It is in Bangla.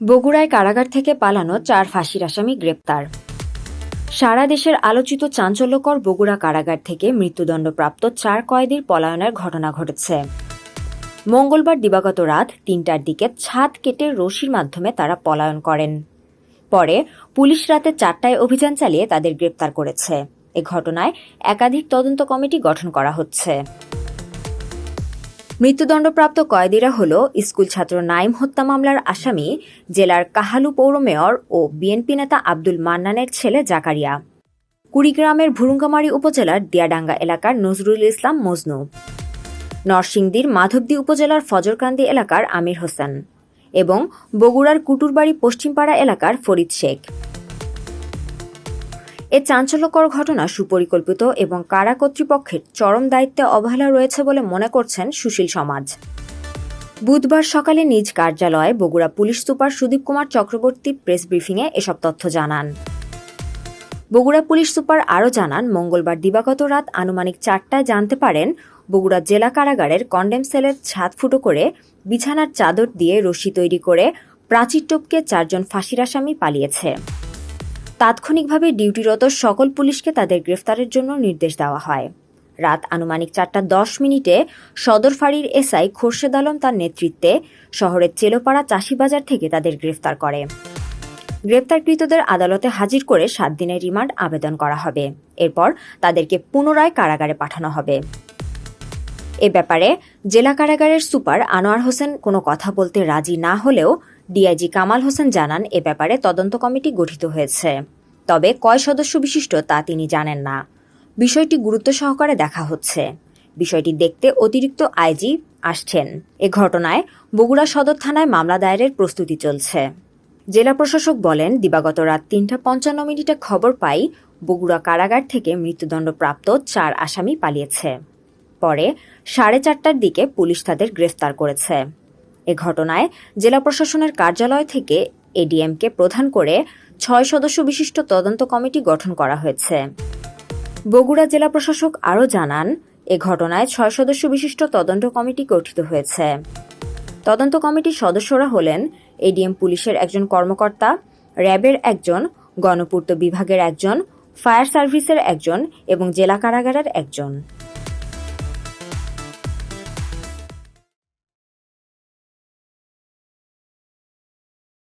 বগুড়ায় কারাগার থেকে পালানো 4 ফাঁসির আসামি গ্রেপ্তার। সারা দেশের আলোচিত চাঞ্চল্যকর বগুড়া কারাগার থেকে মৃত্যুদণ্ডপ্রাপ্ত 4 কয়েদির পলায়নের ঘটনা ঘটেছে। মঙ্গলবার দিবাগত রাত 3টার দিকে ছাদ কেটে রশির মাধ্যমে তারা পলায়ন করেন। পরে পুলিশ রাতে 4টায় অভিযান চালিয়ে তাদের গ্রেপ্তার করেছে। এ ঘটনায় একাধিক তদন্ত কমিটি গঠন করা হচ্ছে। মৃত্যুদণ্ডপ্রাপ্ত কয়েদিরা হল স্কুল ছাত্র নাইম হত্যা মামলার আসামি জেলার কাহালু পৌর মেয়র ও বিএনপি নেতা আব্দুল মান্নানের ছেলে জাকারিয়া, কুড়িগ্রামের ভুরুঙ্গামারী উপজেলার দিয়াডাঙ্গা এলাকার নজরুল ইসলাম মজনু, নরসিংদীর মাধবদী উপজেলার ফজরকান্দি এলাকার আমির হোসেন এবং বগুড়ার কুটুরবাড়ি পশ্চিমপাড়া এলাকার ফরিদ শেখ। এ চাঞ্চল্যকর ঘটনা সুপরিকল্পিত এবং কারা কর্তৃপক্ষের চরম দায়িত্বে অবহেলা রয়েছে বলে মনে করছেন সুশীল সমাজ। বুধবার সকালে নিজ কার্যালয়ে Bogura police super Sudip Kumar Chakraborty press ব্রিফিংয়ে এসব তথ্য জানান। বগুড়া পুলিশ সুপার আরও জানান, মঙ্গলবার দিবাগত রাত আনুমানিক 4টায় জানতে পারেন বগুড়া জেলা কারাগারের কন্ডেম সেলের ছাদ ফুটো করে বিছানার চাদর দিয়ে রশি তৈরি করে প্রাচীর টপকে 4 জন ফাঁসির আসামি পালিয়েছে। তাৎক্ষণিকভাবে ডিউটিরত সকল পুলিশকে তাদের গ্রেফতারের জন্য নির্দেশ দেওয়া হয়। রাত আনুমানিক 4:10 সদর ফাঁড়ির এসআই খোরশেদ আলম তার নেতৃত্বে শহরের চেলোপাড়া চাষিবাজার থেকে তাদের গ্রেফতার করে। গ্রেপ্তারকৃতদের আদালতে হাজির করে 7 দিনের রিমান্ড আবেদন করা হবে। এরপর তাদেরকে পুনরায় কারাগারে পাঠানো হবে। এ ব্যাপারে জেলা কারাগারের সুপার আনোয়ার হোসেন কোনো কথা বলতে রাজি না হলেও ডিআইজি কামাল হোসেন জানান, এ ব্যাপারে তদন্ত কমিটি গঠিত হয়েছে, তবে কয় সদস্য বিশিষ্ট তা তিনি জানেন না। বিষয়টি গুরুত্ব সহকারে দেখা হচ্ছে। বিষয়টি দেখতে অতিরিক্ত আইজি আসছেন। এ ঘটনায় বগুড়া সদর থানায় মামলা দায়েরের প্রস্তুতি চলছে। জেলা প্রশাসক বলেন, দিবাগত রাত 3:55 খবর পাই বগুড়া কারাগার থেকে মৃত্যুদণ্ডপ্রাপ্ত 4 আসামি পালিয়েছে। পরে 4:30টার দিকে পুলিশ তাদের গ্রেফতার করেছে। এ ঘটনায় জেলা প্রশাসনের কার্যালয় থেকে এডিএমকে প্রধান করে 6 সদস্য বিশিষ্ট তদন্ত কমিটি গঠন করা হয়েছে। বগুড়া জেলা প্রশাসক আরও জানান, এ ঘটনায় 6 সদস্য বিশিষ্ট তদন্ত কমিটি গঠিত হয়েছে। তদন্ত কমিটির সদস্যরা হলেন এডিএম পুলিশের একজন কর্মকর্তা, র্যাবের একজন, গণপূর্ত বিভাগের একজন, ফায়ার সার্ভিসের একজন এবং জেলা কারাগারের একজন।